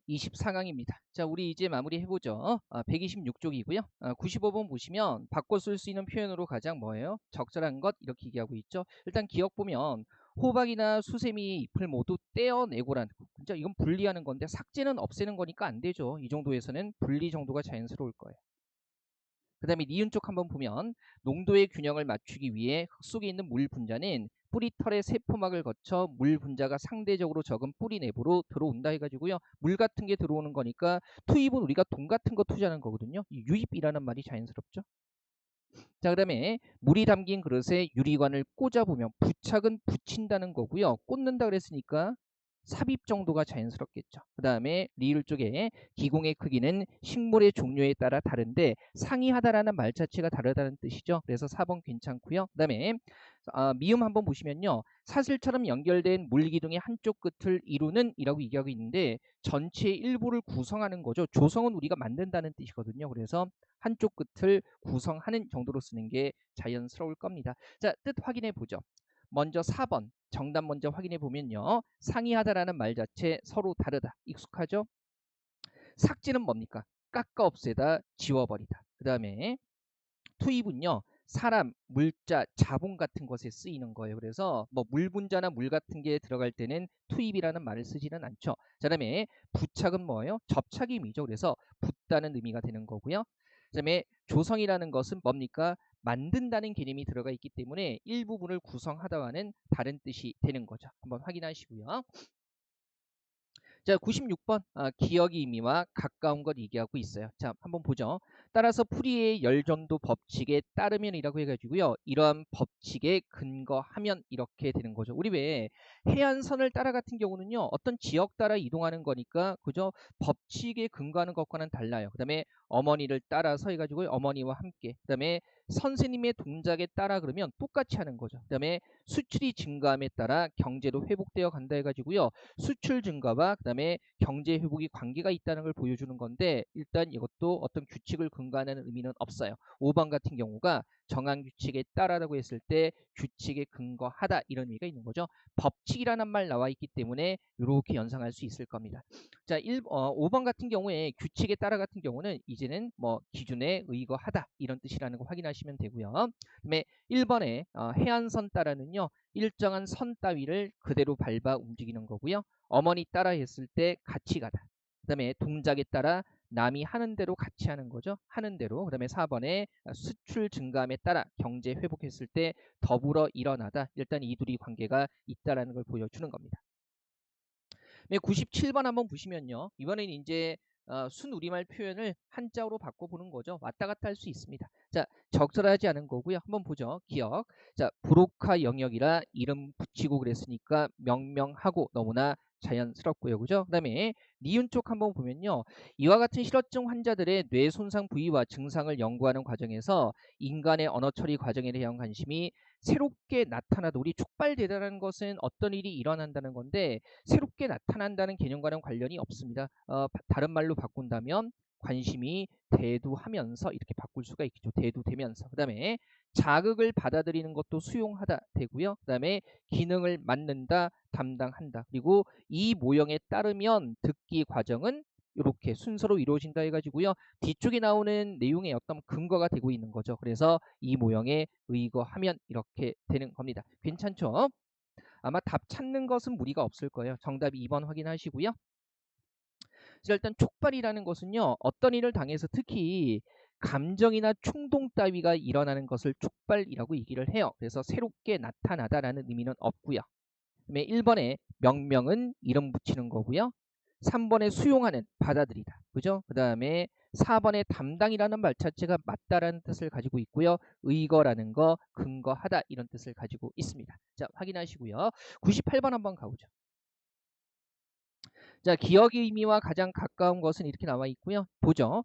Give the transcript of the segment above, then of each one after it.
24강입니다. 자, 우리 이제 마무리 해보죠. 126쪽이고요. 95번 보시면 바꿔 쓸 수 있는 표현으로 가장 뭐예요? 적절한 것 이렇게 얘기하고 있죠. 일단 기억 보면 호박이나 수세미 잎을 모두 떼어내고라는 거. 진짜 이건 분리하는 건데 삭제는 없애는 거니까 안 되죠. 이 정도에서는 분리 정도가 자연스러울 거예요. 그 다음에 니은 쪽 한번 보면 농도의 균형을 맞추기 위해 흙 속에 있는 물 분자는 뿌리털의 세포막을 거쳐 물 분자가 상대적으로 적은 뿌리 내부로 들어온다 해가지고요. 물 같은 게 들어오는 거니까 투입은 우리가 돈 같은 거 투자하는 거거든요. 이 유입이라는 말이 자연스럽죠. 자, 그 다음에 물이 담긴 그릇에 유리관을 꽂아보면 부착은 붙인다는 거고요. 꽂는다 그랬으니까 삽입 정도가 자연스럽겠죠. 그 다음에 리을 쪽에 기공의 크기는 식물의 종류에 따라 다른데 상이하다라는 말 자체가 다르다는 뜻이죠. 그래서 4번 괜찮고요. 그 다음에 미음 한번 보시면요. 사슬처럼 연결된 물기둥의 한쪽 끝을 이루는 이라고 얘기하고 있는데 전체의 일부를 구성하는 거죠. 조성은 우리가 만든다는 뜻이거든요. 그래서 한쪽 끝을 구성하는 정도로 쓰는 게 자연스러울 겁니다. 자, 뜻 확인해 보죠. 먼저 4번 정답 먼저 확인해 보면요. 상이하다라는 말 자체 서로 다르다. 익숙하죠? 삭제는 뭡니까? 깎아 없애다, 지워버리다. 그 다음에 투입은요. 사람, 물자, 자본 같은 것에 쓰이는 거예요. 그래서 뭐 물분자나 물 같은 게 들어갈 때는 투입이라는 말을 쓰지는 않죠. 그 다음에 부착은 뭐예요? 접착의 의미죠. 그래서 붙다는 의미가 되는 거고요. 그 다음에 조성이라는 것은 뭡니까? 만든다는 개념이 들어가 있기 때문에 일부분을 구성하다와는 다른 뜻이 되는 거죠. 한번 확인하시고요. 자, 96번 기억의 의미와 가까운 것 얘기하고 있어요. 자, 한번 보죠. 따라서 풀이의 열전도 법칙에 따르면이라고 해가지고요. 이러한 법칙에 근거하면 이렇게 되는 거죠. 우리 왜 해안선을 따라 같은 경우는요. 어떤 지역 따라 이동하는 거니까 그죠? 법칙에 근거하는 것과는 달라요. 그 다음에 어머니를 따라서 해가지고 어머니와 함께 그 다음에 선생님의 동작에 따라 그러면 똑같이 하는 거죠. 그 다음에 수출이 증가함에 따라 경제도 회복되어 간다 해가지고요. 수출 증가와 그다음에 경제 회복이 관계가 있다는 걸 보여주는 건데 일단 이것도 어떤 규칙을 근거하는 의미는 없어요. 5번 같은 경우가 정한 규칙에 따라라고 했을 때 규칙에 근거하다 이런 의미가 있는 거죠. 법칙이라는 말 나와 있기 때문에 이렇게 연상할 수 있을 겁니다. 자, 5번 같은 경우에 규칙에 따라 같은 경우는 이제는 뭐 기준에 의거하다 이런 뜻이라는 거 확인하시면 되고요. 그다음에 1번에 해안선 따라는요. 일정한 선 따위를 그대로 밟아 움직이는 거고요. 어머니 따라 했을 때 같이 가다. 그 다음에 동작에 따라 남이 하는 대로 같이 하는 거죠. 하는 대로. 그 다음에 4번에 수출 증가함에 따라 경제 회복했을 때 더불어 일어나다. 일단 이 둘이 관계가 있다라는 걸 보여주는 겁니다. 97번 한번 보시면요. 이번엔 이제 순우리말 표현을 한자어로 바꿔보는 거죠. 왔다 갔다 할 수 있습니다. 자, 적절하지 않은 거고요. 한번 보죠. 기억. 자, 부록화 영역이라 이름 붙이고 그랬으니까 명명하고 너무나 자연스럽고요. 그죠? 그 다음에 니은 쪽 한번 보면요. 이와 같은 실어증 환자들의 뇌 손상 부위와 증상을 연구하는 과정에서 인간의 언어 처리 과정에 대한 관심이 새롭게 나타나도 우리 촉발되다라는 것은 어떤 일이 일어난다는 건데 새롭게 나타난다는 개념과는 관련이 없습니다. 다른 말로 바꾼다면 관심이 대두하면서 이렇게 바꿀 수가 있겠죠. 대두되면서. 그 다음에 자극을 받아들이는 것도 수용하다 되고요. 그 다음에 기능을 맡는다, 담당한다. 그리고 이 모형에 따르면 듣기 과정은 이렇게 순서로 이루어진다 해가지고요. 뒤쪽에 나오는 내용의 어떤 근거가 되고 있는 거죠. 그래서 이 모형에 의거하면 이렇게 되는 겁니다. 괜찮죠? 아마 답 찾는 것은 무리가 없을 거예요. 정답이 2번 확인하시고요. 일단 촉발이라는 것은요. 어떤 일을 당해서 특히 감정이나 충동 따위가 일어나는 것을 촉발이라고 얘기를 해요. 그래서 새롭게 나타나다라는 의미는 없고요. 그다음에 1번에 명명은 이름 붙이는 거고요. 3번에 수용하는 받아들이다. 그죠? 그 다음에 4번에 담당이라는 말 자체가 맞다라는 뜻을 가지고 있고요. 의거라는 거 근거하다 이런 뜻을 가지고 있습니다. 자, 확인하시고요. 98번 한번 가보죠. 자, 기억의 의미와 가장 가까운 것은 이렇게 나와 있고요. 보죠.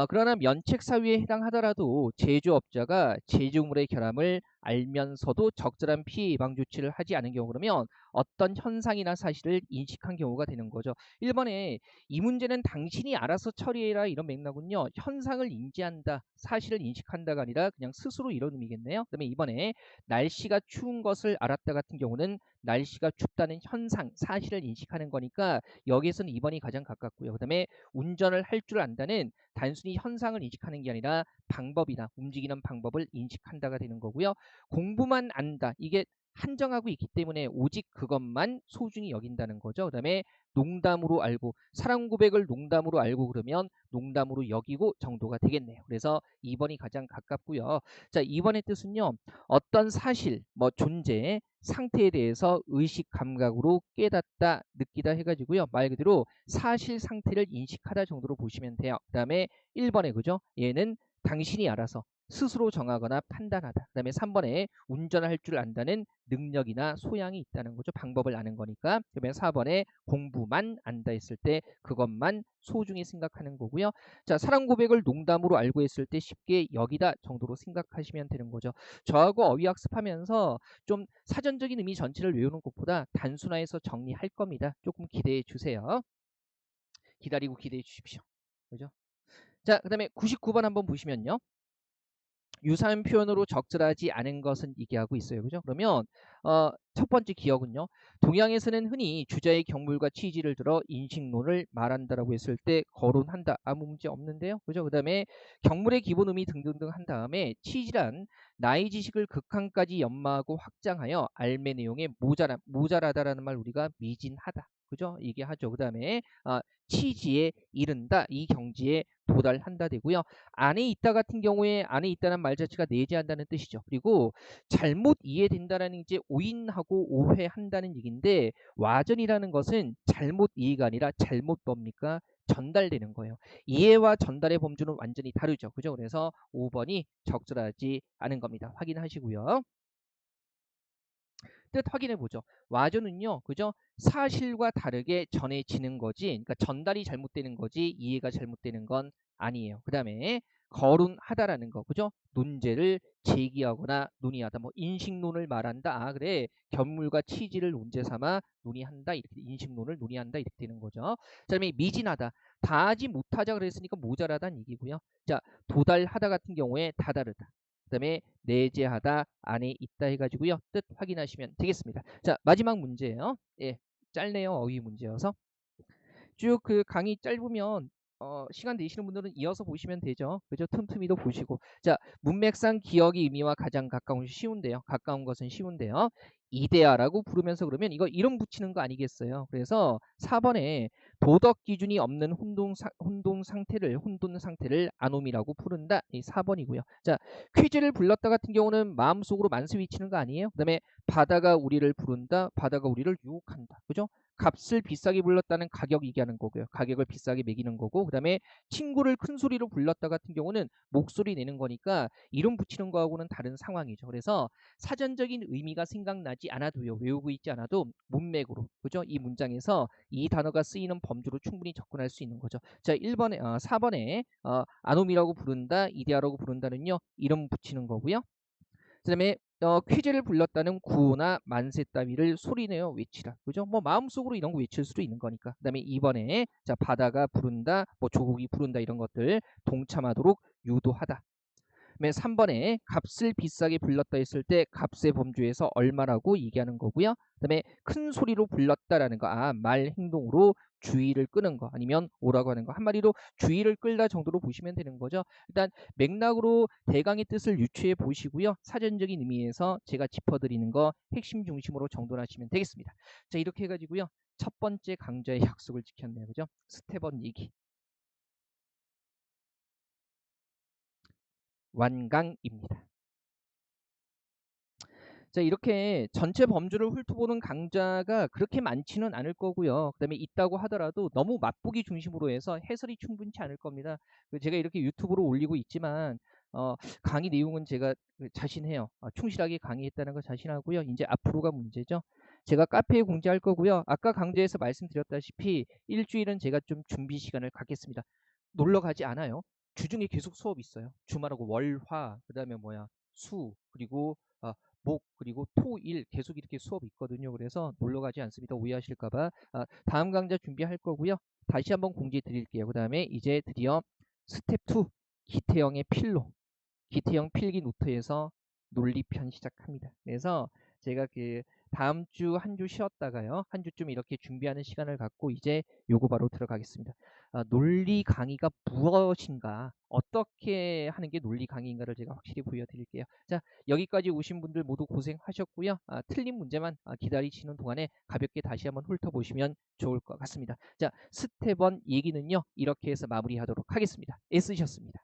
그러나 면책 사유에 해당하더라도 제조업자가 제조물의 결함을 알면서도 적절한 피해 예방 조치를 하지 않은 경우 그러면 어떤 현상이나 사실을 인식한 경우가 되는 거죠. 1번에 이 문제는 당신이 알아서 처리해라 이런 맥락은요. 현상을 인지한다, 사실을 인식한다가 아니라 그냥 스스로 이런 의미겠네요. 그다음에 2번에 날씨가 추운 것을 알았다 같은 경우는 날씨가 춥다는 현상, 사실을 인식하는 거니까 여기에서는 2번이 가장 가깝고요. 그다음에 운전을 할 줄 안다는 단순히 현상을 인식하는 게 아니라 방법이나 움직이는 방법을 인식한다가 되는 거고요. 공부만 안다. 이게 한정하고 있기 때문에 오직 그것만 소중히 여긴다는 거죠. 그다음에 농담으로 알고, 사랑 고백을 농담으로 알고 그러면 농담으로 여기고 정도가 되겠네요. 그래서 2번이 가장 가깝고요. 자, 2번의 뜻은요. 어떤 사실, 뭐 존재, 상태에 대해서 의식 감각으로 깨닫다, 느끼다 해가지고요. 말 그대로 사실 상태를 인식하다 정도로 보시면 돼요. 그 다음에 1번에 그죠? 얘는 당신이 알아서 스스로 정하거나 판단하다. 그 다음에 3번에 운전을 할 줄 안다는 능력이나 소양이 있다는 거죠. 방법을 아는 거니까. 그러면 4번에 공부만 안다 했을 때 그것만 소중히 생각하는 거고요. 자, 사랑 고백을 농담으로 알고 했을 때 쉽게 여기다 정도로 생각하시면 되는 거죠. 저하고 어휘 학습하면서 좀 사전적인 의미 전체를 외우는 것보다 단순화해서 정리할 겁니다. 조금 기대해 주세요. 기다리고 기대해 주십시오. 그죠? 자, 그 다음에 99번 한번 보시면요. 유사한 표현으로 적절하지 않은 것은 얘기하고 있어요. 그죠? 그러면 첫 번째 기억은요. 동양에서는 흔히 주자의 경물과 취지를 들어 인식론을 말한다라고 했을 때 거론한다. 아무 문제 없는데요. 그죠? 그다음에 경물의 기본 의미 등등등 한 다음에 취지란 나의 지식을 극한까지 연마하고 확장하여 알매 내용에 모자라다라는 말 우리가 미진하다. 그죠? 이게 하죠. 그다음에 취지에 이른다. 이 경지에 도달한다 되고요. 안에 있다 같은 경우에 안에 있다는 말 자체가 내재한다는 뜻이죠. 그리고 잘못 이해된다라는 이제 오인하고 오해한다는 얘기인데 와전이라는 것은 잘못 이해가 아니라 잘못 뭡니까? 전달되는 거예요. 이해와 전달의 범주는 완전히 다르죠. 그죠? 그래서 5번이 적절하지 않은 겁니다. 확인하시고요. 뜻 확인해 보죠. 와전은요, 그죠? 사실과 다르게 전해지는 거지, 그러니까 전달이 잘못되는 거지, 이해가 잘못되는 건 아니에요. 그 다음에 거론하다라는 거, 그죠? 논제를 제기하거나 논의하다, 뭐 인식론을 말한다. 아, 그래. 견물과 취지를 논제 삼아 논의한다. 이렇게 인식론을 논의한다. 이렇게 되는 거죠. 그 다음에 미진하다. 다하지 못하자 그랬으니까 모자라다는 얘기고요. 자, 도달하다 같은 경우에 다다르다. 그 다음에 내재하다 안에 있다 해가지고요. 뜻 확인하시면 되겠습니다. 자, 마지막 문제예요. 예, 짧네요. 어휘 문제여서. 쭉 그 강의 짧으면 시간 되시는 분들은 이어서 보시면 되죠. 그죠? 틈틈이도 보시고. 자, 문맥상 기억의 의미와 가장 쉬운데요. 가까운 것은 쉬운데요. 이데아라고 부르면서 그러면 이거 이름 붙이는 거 아니겠어요? 그래서 4번에 도덕 기준이 없는 혼돈 상태를 아노미라고 부른다. 이 4번이고요. 자, 퀴즈를 불렀다 같은 경우는 마음속으로 만세 위치는 거 아니에요? 그다음에 바다가 우리를 부른다. 바다가 우리를 유혹한다. 그죠? 값을 비싸게 불렀다는 가격 얘기하는 거고요. 가격을 비싸게 매기는 거고, 그 다음에 친구를 큰 소리로 불렀다 같은 경우는 목소리 내는 거니까 이름 붙이는 거하고는 다른 상황이죠. 그래서 사전적인 의미가 생각나지 않아도요, 외우고 있지 않아도 문맥으로, 그죠? 이 문장에서 이 단어가 쓰이는 범주로 충분히 접근할 수 있는 거죠. 자, 4번에 아놈이라고 부른다, 이데아라고 부른다는요, 이름 붙이는 거고요. 그 다음에 퀴즈를 불렀다는 구호나 만세 따위를 소리내어 외치라. 그죠? 뭐 마음속으로 이런 거 외칠 수도 있는 거니까. 그 다음에 2번에 자, 바다가 부른다, 뭐 조국이 부른다 이런 것들 동참하도록 유도하다. 그다음에 3번에 값을 비싸게 불렀다 했을 때 값의 범주에서 얼마라고 얘기하는 거고요. 그다음에 큰 소리로 불렀다라는 거, 말 행동으로 주의를 끄는 거 아니면 오라고 하는 거, 한마디로 주의를 끌다 정도로 보시면 되는 거죠. 일단 맥락으로 대강의 뜻을 유추해 보시고요. 사전적인 의미에서 제가 짚어드리는 거 핵심 중심으로 정돈하시면 되겠습니다. 자, 이렇게 해가지고요. 첫 번째 강좌의 약속을 지켰네요. 그죠? 스텝1 얘기 완강입니다. 자, 이렇게 전체 범주를 훑어보는 강좌가 그렇게 많지는 않을 거고요. 그다음에 있다고 하더라도 너무 맛보기 중심으로 해서 해설이 충분치 않을 겁니다. 제가 이렇게 유튜브로 올리고 있지만 강의 내용은 제가 자신해요. 충실하게 강의했다는 거 자신하고요. 이제 앞으로가 문제죠. 제가 카페에 공지할 거고요. 아까 강좌에서 말씀드렸다시피 일주일은 제가 좀 준비 시간을 갖겠습니다. 놀러 가지 않아요. 주중에 계속 수업 있어요. 주말하고 월, 화, 그다음에 수, 그리고 목 그리고 토, 일 계속 이렇게 수업이 있거든요. 그래서 놀러 가지 않습니다. 오해하실까봐. 다음 강좌 준비할 거고요. 다시 한번 공지 드릴게요. 그 다음에 이제 드디어 스텝 2 기태형의 필로 기태형 필기 노트에서 논리편 시작합니다. 그래서 제가 그 다음 주 한 주 쉬었다가요. 한 주쯤 이렇게 준비하는 시간을 갖고 이제 요거 바로 들어가겠습니다. 논리 강의가 무엇인가, 어떻게 하는 게 논리 강의인가를 제가 확실히 보여드릴게요. 자, 여기까지 오신 분들 모두 고생하셨고요. 틀린 문제만 기다리시는 동안에 가볍게 다시 한번 훑어보시면 좋을 것 같습니다. 자, 스텝 1 얘기는요. 이렇게 해서 마무리하도록 하겠습니다. 애쓰셨습니다.